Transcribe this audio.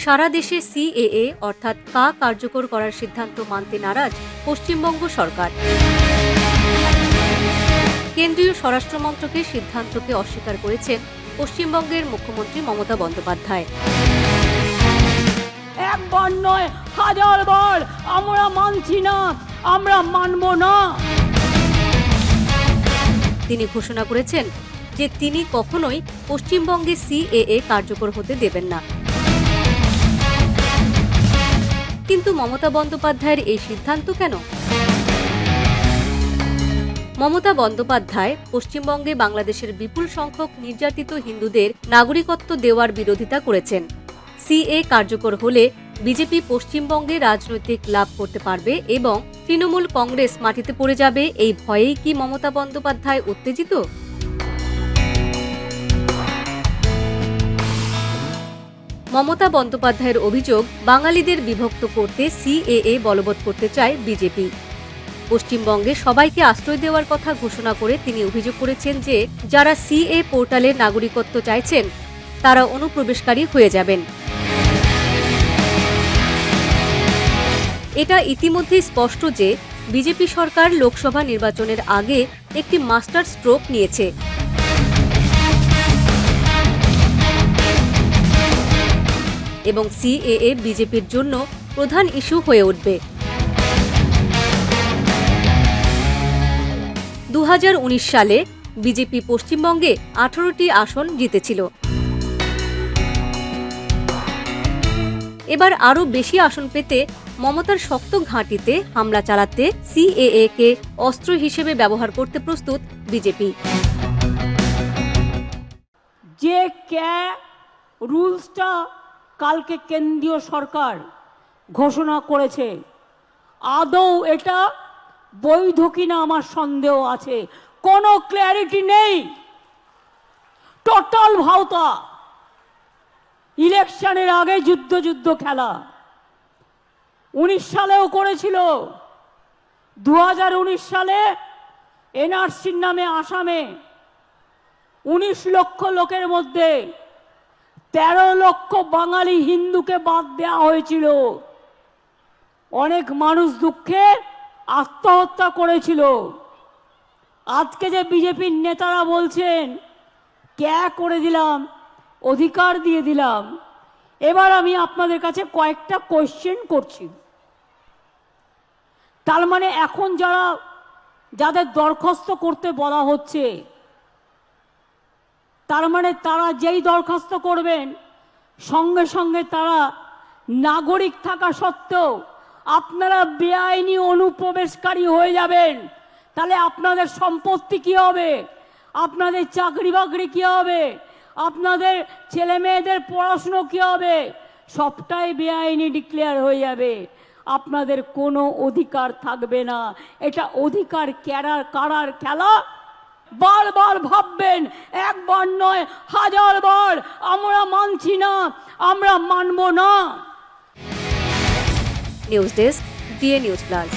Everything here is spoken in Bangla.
সারা দেশে সিএএ অর্থাৎ কা কার্যকর করার সিদ্ধান্ত মানতে নারাজ পশ্চিমবঙ্গ সরকার। কেন্দ্রীয় স্বরাষ্ট্র মন্ত্রকের সিদ্ধান্তকে অস্বীকার করেছেন পশ্চিমবঙ্গের মুখ্যমন্ত্রী মমতা বন্দ্যোপাধ্যায়। একবার নয়, হাজারবার আমরা মানছি না, আমরা মানব না। তিনি ঘোষণা করেছেন যে তিনি কখনোই পশ্চিমবঙ্গে সিএএ কার্যকর হতে দেবেন না। কিন্তু মমতা বন্দ্যোপাধ্যায়ের এই সিদ্ধান্ত কেন? মমতা বন্দ্যোপাধ্যায় পশ্চিমবঙ্গে বাংলাদেশের বিপুল সংখ্যক নির্যাতিত হিন্দুদের নাগরিকত্ব দেওয়ার বিরোধিতা করেছেন। সিএ কার্যকর হলে বিজেপি পশ্চিমবঙ্গে রাজনৈতিক লাভ করতে পারবে এবং তৃণমূল কংগ্রেস মাটিতে পড়ে যাবে, এই ভয়েই কি মমতা বন্দ্যোপাধ্যায় উত্তেজিত? মমতা বন্দ্যোপাধ্যায়ের অভিযোগ, বাঙালিদের বিভক্ত করতে সিএএ বলবৎ করতে চায় বিজেপি। পশ্চিমবঙ্গে সবাইকে আশ্রয় দেওয়ার কথা ঘোষণা করে তিনি অভিযোগ করেছেন যে যারা সিএ পোর্টালে নাগরিকত্ব চাইছেন তারা অনুপ্রবেশকারী হয়ে যাবেন। এটা ইতিমধ্যেই স্পষ্ট যে বিজেপি সরকার লোকসভা নির্বাচনের আগে একটি মাস্টার স্ট্রোক নিয়েছে। এবং সিএএ বিজেপির জন্য প্রধান ইস্যু হয়ে উঠবে। 2019 সালে বিজেপি পশ্চিমবঙ্গে 18টি আসন জিতেছিল। এবার আরও বেশি আসন পেতে মমতার শক্ত ঘাঁটিতে হামলা চালাতে সিএএ কে অস্ত্র হিসেবে ব্যবহার করতে প্রস্তুত বিজেপি। যে রুলসটা কালকে কেন্দ্রীয় সরকার ঘোষণা করেছে, আদৌ এটা বৈধ কিনা আমার সন্দেহ আছে। কোনো ক্ল্যারিটি নেই, টোটাল ভাওতা। ইলেকশনের আগে যুদ্ধ খেলা 19 সালেও করেছিল। 2019 সালে এনআরসির নামে আসামে 19 লক্ষ লোকের মধ্যে 13 লক্ষ বাঙালি হিন্দুকে বাদ দেওয়া হয়েছিল। অনেক মানুষ দুঃখে আত্মহত্যা করেছিল। আজকে যে বিজেপির নেতারা বলছেন ক্যা করে দিলাম, অধিকার দিয়ে দিলাম, এবার আমি আপনাদের কাছে কয়েকটা কোয়েশ্চেন করছি। তার মানে এখন যাদের দরখাস্ত করতে বলা হচ্ছে, তার মানে তারা যেই দরখাস্ত করবেন সঙ্গে সঙ্গে তারা নাগরিক থাকা সত্ত্বেও আপনারা বেআইনি অনুপ্রবেশকারী হয়ে যাবেন। তাহলে আপনাদের সম্পত্তি কি হবে? আপনাদের চাকরি বাকরি কি হবে? আপনাদের ছেলে মেয়েদের পড়াশুনো কি হবে? সবটাই বেআইনি ডিক্লেয়ার হয়ে যাবে। আপনাদের কোনো অধিকার থাকবে না। এটা অধিকার কারার খেলা। বারবার ভাববেন, একবার নয় হাজারবার আমরা মানছি না, আমরা মানব না। News desk, DA news plus.